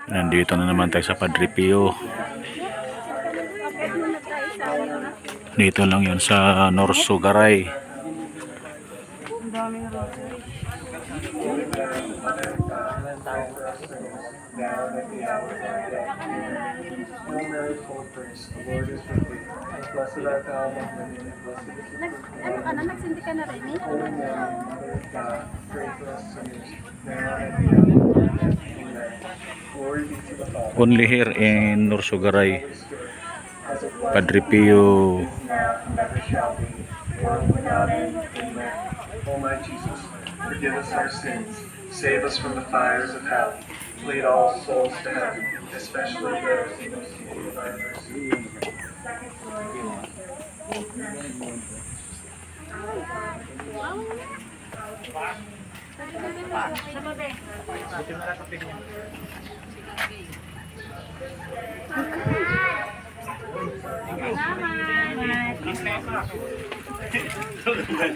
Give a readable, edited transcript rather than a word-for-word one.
Nandito na naman tayo sa Padre Pio. Dito lang yun sa Norsogaray. Ang daming rosary. Ano ka na? Nagsindi ka na rin eh? Only here in Norsogaray. Padre Pio. O my Jesus, forgive us our sins, save us from the fires of hell, lead all souls to heaven, especially those in most need of thy mercy. Salamat!